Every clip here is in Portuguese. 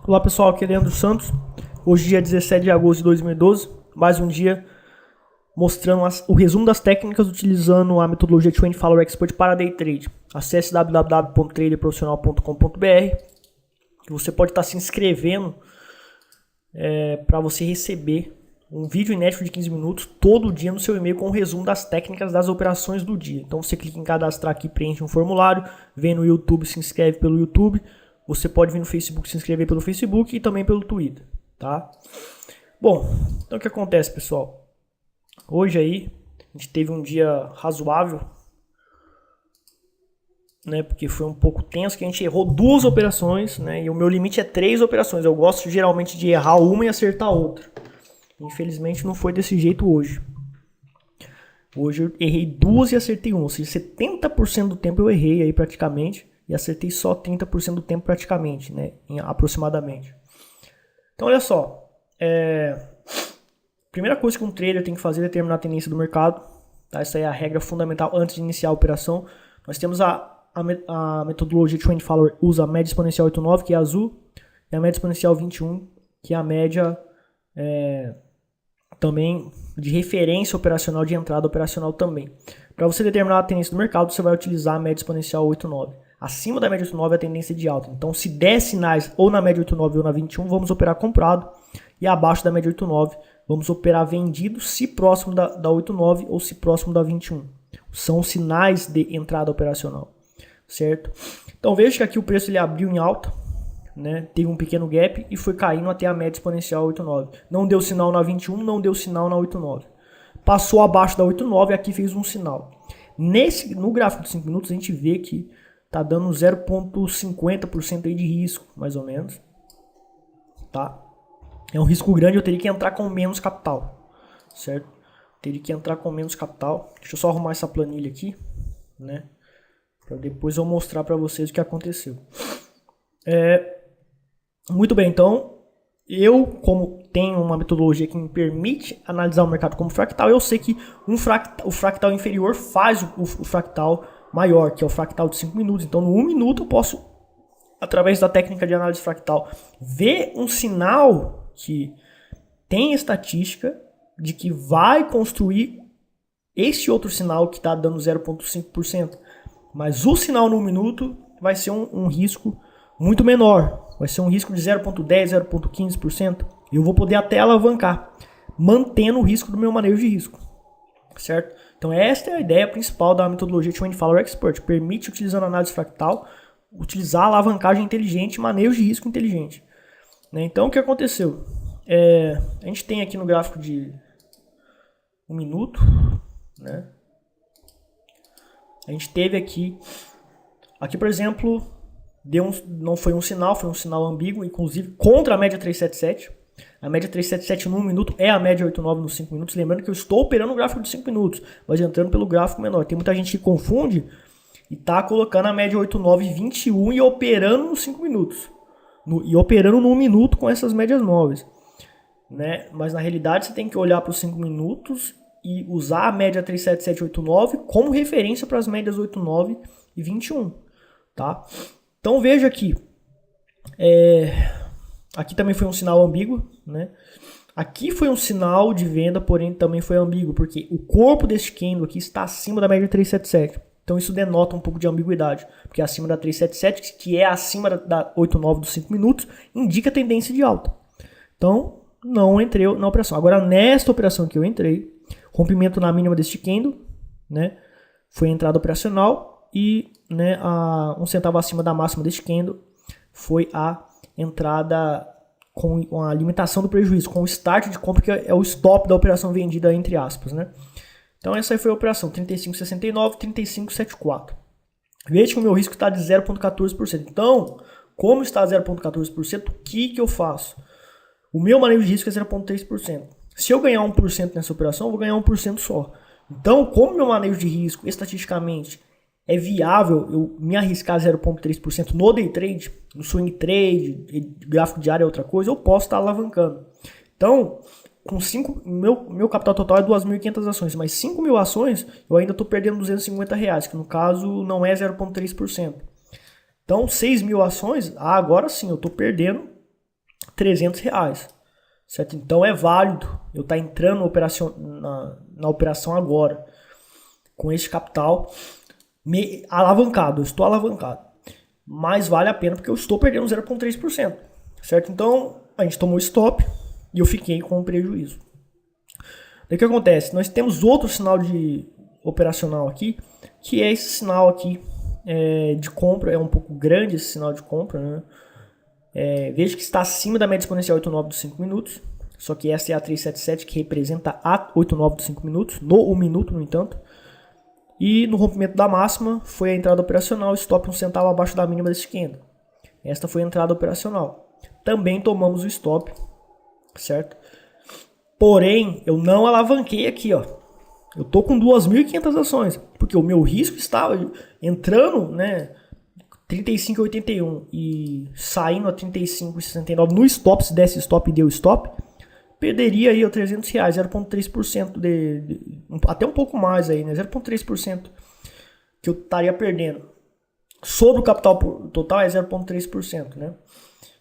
Olá pessoal, aqui é Leandro Santos. Hoje dia 17 de agosto de 2012, mais um dia mostrando o resumo das técnicas utilizando a metodologia 20 Follower Expert para Day Trade. Acesse www.traderprofissional.com.br que você pode estar se inscrevendo para você receber um vídeo inédito de 15 minutos todo dia no seu e-mail com o resumo das técnicas das operações do dia. Então você clica em cadastrar aqui, preenche um formulário, vem no YouTube, se inscreve pelo YouTube. Você pode vir no Facebook, se inscrever pelo Facebook e também pelo Twitter, tá? Bom, então o que acontece, pessoal? Hoje aí, a gente teve um dia razoável, né? Porque foi um pouco tenso, que a gente errou 2 operações, né? E o meu limite é 3 operações. Eu gosto geralmente de errar uma e acertar outra. Infelizmente não foi desse jeito hoje. Hoje eu errei 2 e acertei 1, ou seja, 70% do tempo eu errei aí praticamente. E acertei só 30% do tempo praticamente, né? Aproximadamente. Então olha só. Primeira coisa que um trader tem que fazer é determinar a tendência do mercado. Tá? Essa é a regra fundamental antes de iniciar a operação. Nós temos a metodologia 20 Follower, usa a média exponencial 89, que é azul. E a média exponencial 21, que é a média também de referência operacional, de entrada operacional também. Para você determinar a tendência do mercado, você vai utilizar a média exponencial 89. Acima da média 89 é a tendência de alta. Então, se der sinais ou na média 89 ou na 21, vamos operar comprado. E abaixo da média 89, vamos operar vendido, se próximo da 89 ou se próximo da 21. São sinais de entrada operacional, certo? Então, veja que aqui o preço ele abriu em alta, né? Teve um pequeno gap e foi caindo até a média exponencial 89. Não deu sinal na 21, não deu sinal na 89. Passou abaixo da 89 e aqui fez um sinal. No gráfico de 5 minutos, a gente vê que tá dando 0,50% aí de risco, mais ou menos. Tá? É um risco grande, eu teria que entrar com menos capital, certo? Teria que entrar com menos capital. Deixa eu só arrumar essa planilha aqui, né? Para depois eu mostrar para vocês o que aconteceu. Muito bem, então, eu como tenho uma metodologia que me permite analisar o mercado como fractal, eu sei que o fractal inferior faz o fractal maior, que é o fractal de 5 minutos. Então, no 1 minuto eu posso, através da técnica de análise fractal, ver um sinal que tem estatística de que vai construir esse outro sinal que está dando 0,5%. Mas o sinal no 1 minuto vai ser um risco muito menor. Vai ser um risco de 0,10%, 0,15%. E eu vou poder até alavancar, mantendo o risco do meu manejo de risco. Certo? Então esta é a ideia principal da metodologia 20 Follower Expert. Permite, utilizando a análise fractal, utilizar a alavancagem inteligente, manejo de risco inteligente. Né? Então o que aconteceu? A gente tem aqui no gráfico de 1 minuto, né? A gente teve aqui por exemplo, não foi um sinal, foi um sinal ambíguo, inclusive contra a média 377. A média 377 no 1 minuto é a média 89 nos 5 minutos. Lembrando que eu estou operando o gráfico de 5 minutos, mas entrando pelo gráfico menor. Tem muita gente que confunde e está colocando a média 89 e 21 e operando nos 5 minutos. E operando no 1 minuto com essas médias móveis. Né? Mas na realidade você tem que olhar para os 5 minutos e usar a média 37789 como referência para as médias 89 e 21. Tá? Então veja aqui. Aqui também foi um sinal ambíguo, né? Aqui foi um sinal de venda, porém também foi ambíguo, porque o corpo deste candle aqui está acima da média 377. Então isso denota um pouco de ambiguidade, porque acima da 377, que é acima da 89 dos 5 minutos, indica tendência de alta. Então não entrei na operação. Agora nesta operação que eu entrei, rompimento na mínima deste candle, né? Foi a entrada operacional e, né, a 1 centavo acima da máxima deste candle foi a entrada com a limitação do prejuízo, com o start de compra, que é o stop da operação vendida, entre aspas, né? Então essa aí foi a operação 35,69, 35,74. Veja que o meu risco está de 0,14%. Então, como está 0,14%, o que eu faço? O meu manejo de risco é 0,3%. Se eu ganhar 1% nessa operação, eu vou ganhar 1% só. Então, como meu manejo de risco, estatisticamente, é viável eu me arriscar 0,3% no day trade, no swing trade, gráfico diário é outra coisa, eu posso estar alavancando. Então, com meu capital total é 2.500 ações, mas 5.000 ações eu ainda estou perdendo R$250, que no caso não é 0,3%. Então, 6.000 ações, agora sim eu estou perdendo R$ 300, certo? Então é válido eu estar entrando na operação agora, com esse capital alavancado, eu estou alavancado, mas vale a pena porque eu estou perdendo 0,3%, certo? Então a gente tomou stop e eu fiquei com prejuízo. Daí o que acontece? Nós temos outro sinal de operacional aqui, que é esse sinal aqui de compra, é um pouco grande esse sinal de compra, né? Veja que está acima da média exponencial 8,9 dos 5 minutos, só que essa é a 377 que representa a 8,9 dos 5 minutos, no 1 minuto, no entanto. E no rompimento da máxima foi a entrada operacional, stop 1 centavo abaixo da mínima desse candle. Esta foi a entrada operacional. Também tomamos o stop, certo? Porém, eu não alavanquei aqui, ó. Eu tô com 2.500 ações, porque o meu risco estava entrando, né, 35,81 e saindo a 35,69 no stop, se desse stop e deu stop, perderia aí R$300, 0,3% até um pouco mais aí, né, 0,3% que eu estaria perdendo. Sobre o capital total é 0,3%, né?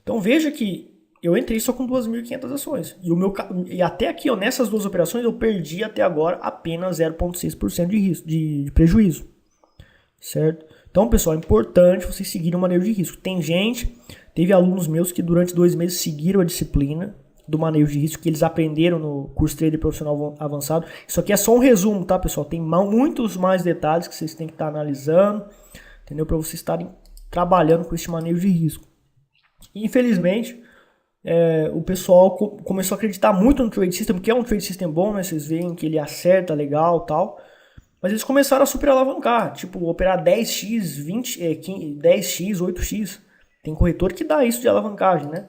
Então veja que eu entrei só com 2.500 ações. E até aqui, ó, nessas duas operações, eu perdi até agora apenas 0,6% de risco, de prejuízo. Certo? Então, pessoal, é importante vocês seguirem o manejo de risco. Teve alunos meus que durante 2 meses seguiram a disciplina do manejo de risco, que eles aprenderam no curso Trader Profissional Avançado. Isso aqui é só um resumo, tá, pessoal? Tem muitos mais detalhes que vocês têm que estar analisando, entendeu? Para vocês estarem trabalhando com esse manejo de risco. E, infelizmente, o pessoal começou a acreditar muito no Trade System, que é um Trade System bom, né? Vocês veem que ele acerta legal e tal. Mas eles começaram a super alavancar, tipo, operar 10x, 10x, 8x. Tem corretor que dá isso de alavancagem, né?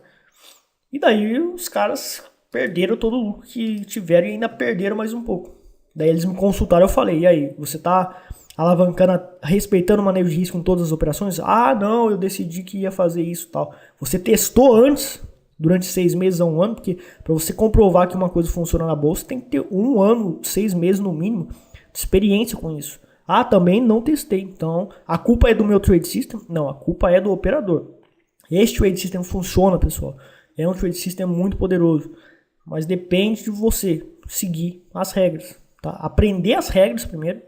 E daí os caras perderam todo o lucro que tiveram e ainda perderam mais um pouco. Daí eles me consultaram, eu falei, e aí, você tá alavancando, respeitando o manejo de risco em todas as operações? Ah, não, eu decidi que ia fazer isso e tal. Você testou antes, durante 6 meses a 1 ano, porque para você comprovar que uma coisa funciona na bolsa, tem que ter 1 ano, 6 meses no mínimo, de experiência com isso. Ah, também não testei. Então, a culpa é do meu Trade System? Não, a culpa é do operador. Este Trade System funciona, pessoal. É um Trade System muito poderoso. Mas depende de você seguir as regras. Tá? Aprender as regras primeiro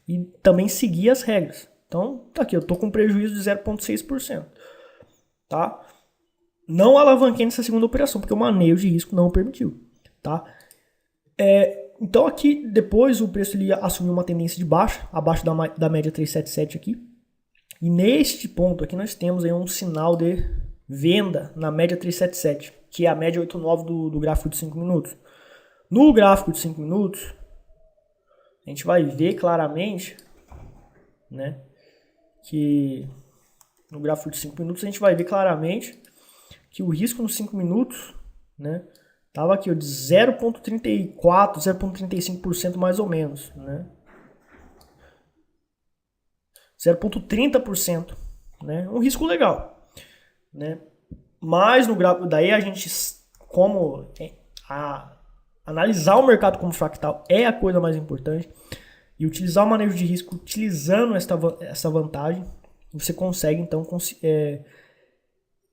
e também seguir as regras. Então, tá aqui, eu tô com prejuízo de 0,6%. Tá? Não alavanquei nessa segunda operação, porque o manejo de risco não permitiu. Tá? Então aqui, depois o preço ele assumiu uma tendência de baixa, abaixo da média 377 aqui. E neste ponto aqui nós temos aí um sinal de venda na média 377, que é a média 89 do gráfico de 5 minutos. No gráfico de 5 minutos, a gente vai ver claramente, né, que no gráfico de 5 minutos a gente vai ver claramente que o risco nos 5 minutos, né, tava aqui ó, de 0,34%, 0,35% mais ou menos, né? 0,30%, né? Um risco legal, né? Mas no gráfico, daí a gente, analisar o mercado como fractal é a coisa mais importante e utilizar o manejo de risco utilizando essa vantagem, você consegue então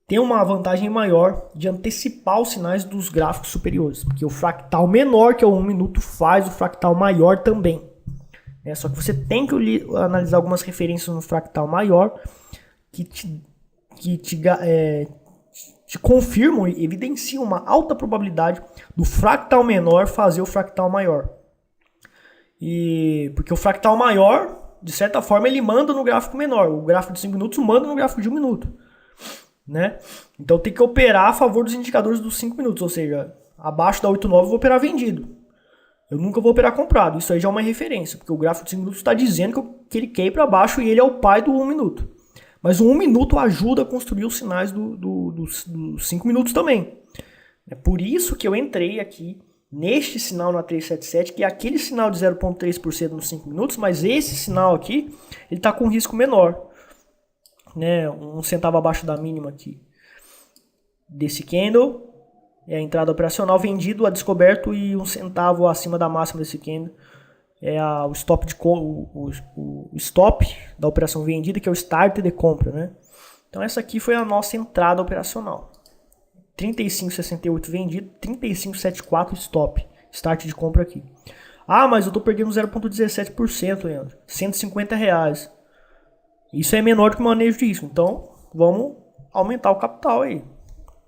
tem uma vantagem maior de antecipar os sinais dos gráficos superiores, porque o fractal menor, que é o 1 minuto, faz o fractal maior também. Só que você tem que analisar algumas referências no fractal maior que te confirmam e evidenciam uma alta probabilidade do fractal menor fazer o fractal maior. Porque o fractal maior, de certa forma, ele manda no gráfico menor. O gráfico de 5 minutos manda no gráfico de 1 minuto. Né? Então tem que operar a favor dos indicadores dos 5 minutos, ou seja, abaixo da 8,9 eu vou operar vendido. Eu nunca vou operar comprado. Isso aí já é uma referência, porque o gráfico de 5 minutos está dizendo que ele quer ir para baixo e ele é o pai do 1 minuto. Mas o 1 minuto ajuda a construir os sinais dos 5 minutos também. É por isso que eu entrei aqui neste sinal na 377, que é aquele sinal de 0,3% nos 5 minutos, mas esse sinal aqui ele está com risco menor. Né, 1 centavo abaixo da mínima aqui desse candle, é a entrada operacional, vendido a descoberto, e 1 centavo acima da máxima desse candle é o stop o stop da operação vendida, que é o start de compra, né? Então essa aqui foi a nossa entrada operacional, 35,68 vendido, 35,74 stop, start de compra aqui. Ah, mas eu tô perdendo 0,17%, Leandro, R$ 150. Isso é menor do que o manejo de risco, então vamos aumentar o capital aí.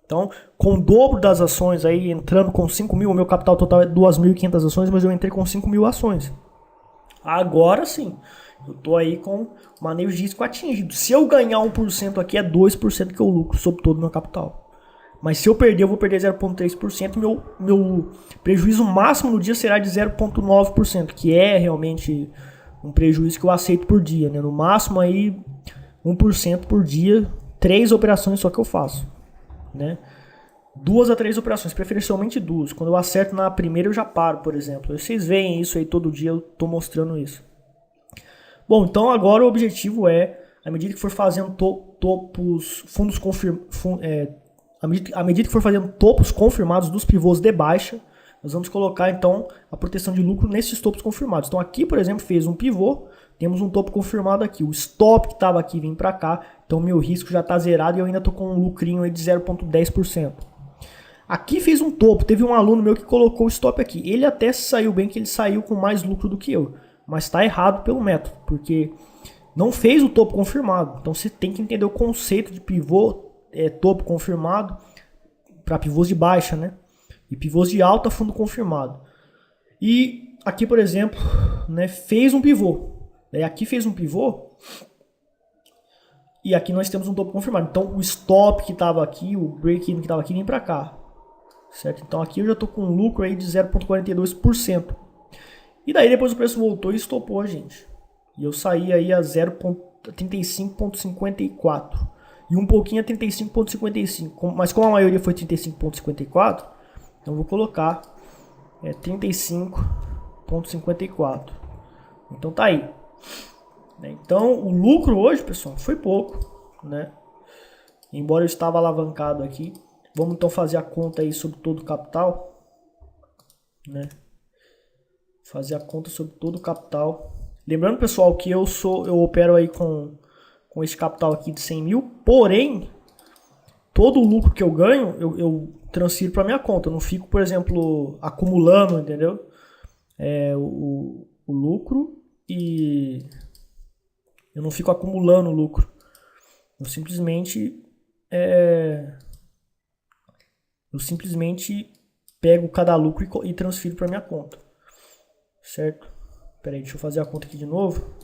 Então, com o dobro das ações aí, entrando com 5 mil, o meu capital total é 2.500 ações, mas eu entrei com 5 mil ações. Agora sim, eu tô aí com manejo de risco atingido. Se eu ganhar 1% aqui, é 2% que eu lucro sobre todo o meu capital. Mas se eu perder, eu vou perder 0,3%. Meu prejuízo máximo no dia será de 0,9%, que é realmente um prejuízo que eu aceito por dia, né? No máximo aí 1% por dia, 3 operações só que eu faço, né? 2 a 3 operações, preferencialmente 2. Quando eu acerto na primeira eu já paro, por exemplo. Vocês veem isso aí todo dia, eu tô mostrando isso. Bom, então agora o objetivo é, à medida que for fazendo topos, fundos à medida que for fazendo topos confirmados dos pivôs de baixa, nós vamos colocar então a proteção de lucro nesses topos confirmados. Então aqui, por exemplo, fez um pivô, temos um topo confirmado aqui. O stop que estava aqui vem para cá, então meu risco já está zerado e eu ainda estou com um lucrinho aí de 0,10%. Aqui fez um topo, teve um aluno meu que colocou o stop aqui. Ele até saiu bem, que ele saiu com mais lucro do que eu. Mas está errado pelo método, porque não fez o topo confirmado. Então você tem que entender o conceito de pivô, topo confirmado, para pivôs de baixa, né? E pivôs de alta, fundo confirmado. E aqui, por exemplo, né, fez um pivô. Aqui fez um pivô. E aqui nós temos um topo confirmado. Então o stop que estava aqui, o break-even que estava aqui, vem para cá. Certo? Então aqui eu já estou com um lucro aí de 0,42%. E daí depois o preço voltou e estopou a gente. E eu saí aí a 35,54. E um pouquinho a 35,55. Mas como a maioria foi 35,54, então eu vou colocar 35,54. Então tá aí. Então o lucro hoje, pessoal, foi pouco, né? Embora eu estava alavancado aqui. Vamos então fazer a conta aí sobre todo o capital, né? Fazer a conta sobre todo o capital. Lembrando, pessoal, que eu opero aí com esse capital aqui de 100 mil, porém, todo o lucro que eu ganho, eu transfiro para minha conta. Eu não fico, por exemplo, acumulando, entendeu? O lucro e eu não fico acumulando o lucro. Eu simplesmente pego cada lucro e transfiro para minha conta. Certo? Espera aí, deixa eu fazer a conta aqui de novo.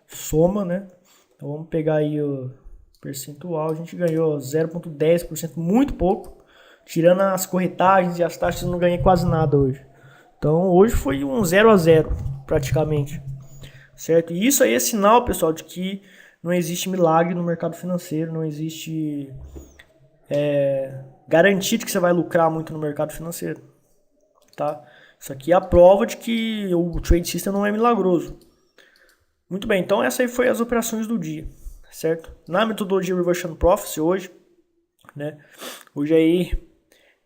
Soma, né? Então vamos pegar aí o percentual. A gente ganhou 0,10%, muito pouco. Tirando as corretagens e as taxas, eu não ganhei quase nada hoje. Então hoje foi um 0 a 0 praticamente. Certo? E isso aí é sinal, pessoal, de que não existe milagre no mercado financeiro, não existe garantia de que você vai lucrar muito no mercado financeiro, tá? Isso aqui é a prova de que o trade system não é milagroso. Muito bem, então essa aí foi as operações do dia, certo? Na metodologia Reversion Prophecy hoje, né? Hoje aí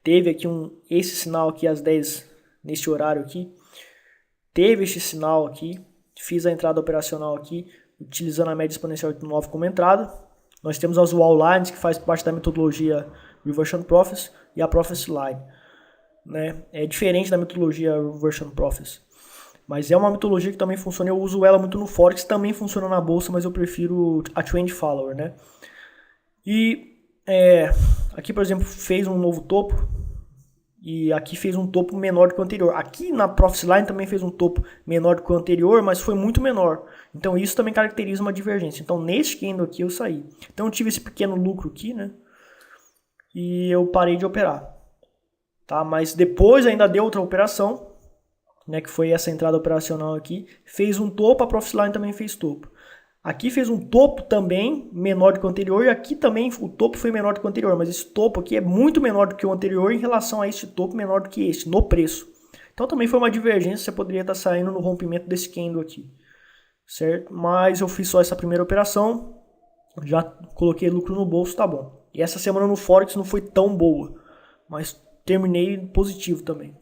teve aqui esse sinal aqui às 10, nesse horário aqui. Teve esse sinal aqui, fiz a entrada operacional aqui, utilizando a média exponencial 89 como entrada. Nós temos as wall lines, que faz parte da metodologia Reversion Prophecy, e a Prophecy Line, né? É diferente da metodologia Reversion Prophecy, mas é uma metodologia que também funciona. Eu uso ela muito no Forex, também funciona na bolsa, mas eu prefiro a Trend Follower, né? E aqui, por exemplo, fez um novo topo, e aqui fez um topo menor do que o anterior. Aqui na Prophecy Line também fez um topo menor do que o anterior, mas foi muito menor. Então isso também caracteriza uma divergência. Então nesse candle aqui eu saí. Então eu tive esse pequeno lucro aqui, né? E eu parei de operar. Tá? Mas depois ainda deu outra operação, né? Que foi essa entrada operacional aqui. Fez um topo, a Prophecy Line também fez topo. Aqui fez um topo também menor do que o anterior, e aqui também o topo foi menor do que o anterior, mas esse topo aqui é muito menor do que o anterior em relação a este topo menor do que este, no preço. Então também foi uma divergência, você poderia estar saindo no rompimento desse candle aqui, certo? Mas eu fiz só essa primeira operação, já coloquei lucro no bolso, tá bom. E essa semana no Forex não foi tão boa, mas terminei positivo também.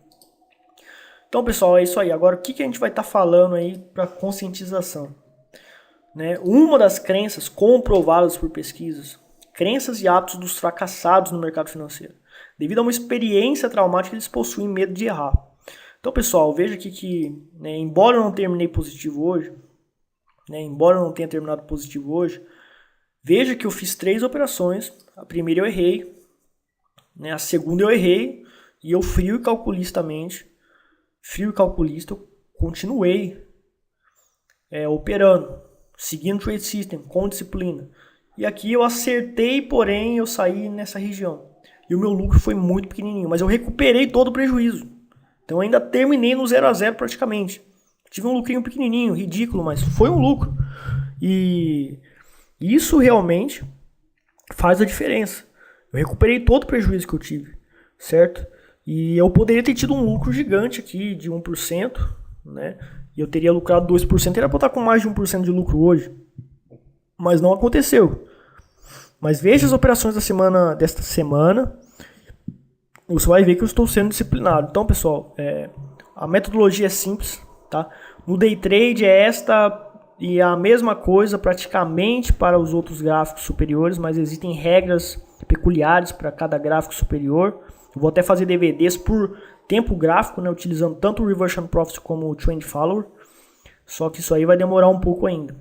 Então pessoal, é isso aí. Agora o que a gente vai estar falando aí para conscientização? né, uma das crenças comprovadas por pesquisas, crenças e hábitos dos fracassados no mercado financeiro. Devido a uma experiência traumática, eles possuem medo de errar. Então, pessoal, veja aqui que, né, embora eu não terminei positivo hoje, né, embora eu não tenha terminado positivo hoje, veja que eu fiz 3 operações. A primeira eu errei, né, a segunda eu errei, e eu frio e calculista, eu continuei operando, seguindo o trade system, com disciplina. E aqui eu acertei, porém eu saí nessa região. E o meu lucro foi muito pequenininho, mas eu recuperei todo o prejuízo. Então eu ainda terminei no 0 a 0 praticamente. Tive um lucrinho pequenininho, ridículo, mas foi um lucro. E isso realmente faz a diferença. Eu recuperei todo o prejuízo que eu tive, certo? E eu poderia ter tido um lucro gigante aqui de 1%, né? E eu teria lucrado 2%, era para estar com mais de 1% de lucro hoje. Mas não aconteceu. Mas veja as operações desta semana. Você vai ver que eu estou sendo disciplinado. Então, pessoal, a metodologia é simples, tá? No day trade é esta e a mesma coisa praticamente para os outros gráficos superiores, mas existem regras peculiares para cada gráfico superior. Eu vou até fazer DVDs por tempo gráfico, né, utilizando tanto o Reversion Profit como o Trend Follower. Só que isso aí vai demorar um pouco ainda.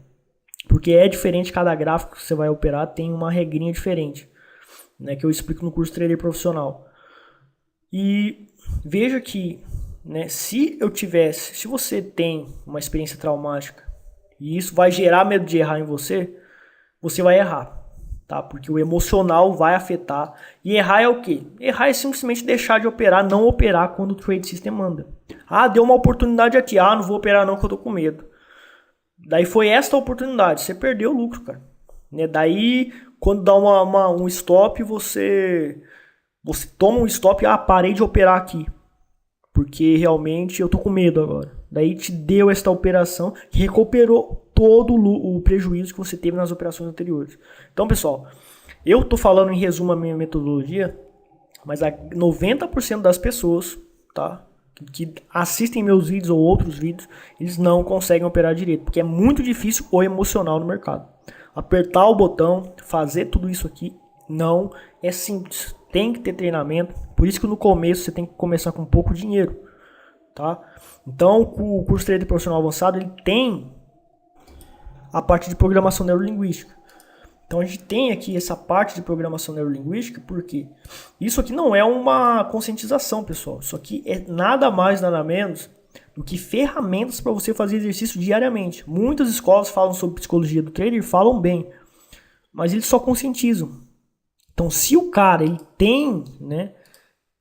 Porque é diferente, cada gráfico que você vai operar tem uma regrinha diferente, né, que eu explico no curso Trader Profissional. E veja que, né, se você tem uma experiência traumática e isso vai gerar medo de errar em você, você vai errar, tá? Porque o emocional vai afetar. E errar é o quê? Errar é simplesmente deixar de operar, não operar quando o Trade System manda. Ah, deu uma oportunidade aqui, não vou operar não que eu tô com medo. Daí foi esta oportunidade, você perdeu o lucro, cara. Né? Daí, quando dá um stop, você toma um stop e parei de operar aqui. Porque realmente eu tô com medo agora. Daí te deu esta operação que recuperou todo o prejuízo que você teve nas operações anteriores. Então, pessoal, eu tô falando em resumo a minha metodologia, mas 90% das pessoas, tá, que assistem meus vídeos ou outros vídeos, eles não conseguem operar direito, porque é muito difícil o emocional no mercado. Apertar o botão, fazer tudo isso aqui, não é simples. Tem que ter treinamento, por isso que no começo você tem que começar com pouco dinheiro, tá? Então o curso Trader Profissional Avançado, ele tem a parte de programação neurolinguística. Então a gente tem aqui essa parte de programação neurolinguística, porque isso aqui não é uma conscientização, pessoal. Isso aqui é nada mais, nada menos do que ferramentas para você fazer exercício diariamente. Muitas escolas falam sobre psicologia do trader, falam bem, mas eles só conscientizam. Então, se o cara ele tem, né,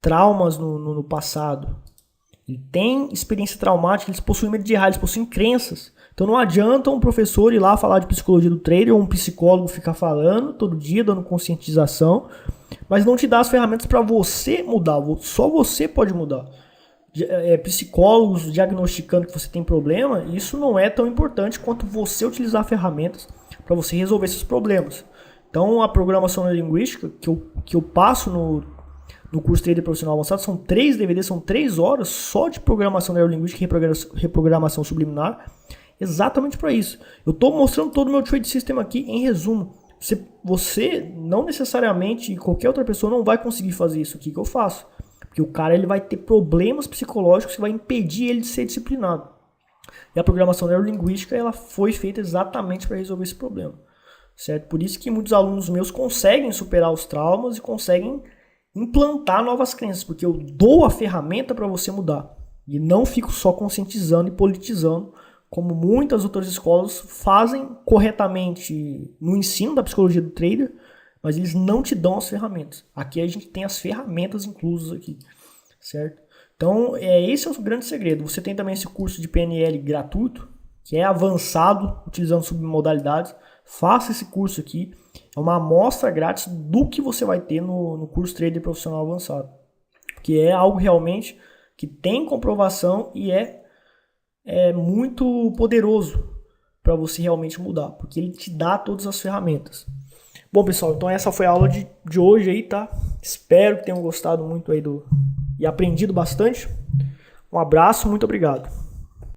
traumas no passado, ele tem experiência traumática, eles possuem medo de errar, eles possuem crenças. Então não adianta um professor ir lá falar de psicologia do trader ou um psicólogo ficar falando todo dia, dando conscientização, mas não te dá as ferramentas para você mudar. Só você pode mudar. Psicólogos diagnosticando que você tem problema, isso não é tão importante quanto você utilizar ferramentas para você resolver esses problemas. Então a programação neurolinguística que eu passo no curso Trader Profissional Avançado são 3 DVDs, são 3 horas só de programação neurolinguística e reprogramação subliminar, exatamente para isso. Eu estou mostrando todo o meu trade system aqui em resumo. Você não necessariamente, qualquer outra pessoa não vai conseguir fazer isso aqui que eu faço. Porque o cara ele vai ter problemas psicológicos que vai impedir ele de ser disciplinado. E a programação neurolinguística ela foi feita exatamente para resolver esse problema. Certo? Por isso que muitos alunos meus conseguem superar os traumas e conseguem implantar novas crenças, porque eu dou a ferramenta para você mudar. E não fico só conscientizando e politizando, como muitas outras escolas fazem corretamente no ensino da psicologia do trader, mas eles não te dão as ferramentas. Aqui a gente tem as ferramentas inclusas aqui, certo? Então, esse é o grande segredo. Você tem também esse curso de PNL gratuito, que é avançado, utilizando submodalidades. Faça esse curso aqui. É uma amostra grátis do que você vai ter no curso Trader Profissional Avançado. Que é algo realmente que tem comprovação e é muito poderoso para você realmente mudar. Porque ele te dá todas as ferramentas. Bom, pessoal, então essa foi a aula de hoje aí, tá? Espero que tenham gostado muito aí e aprendido bastante. Um abraço, muito obrigado.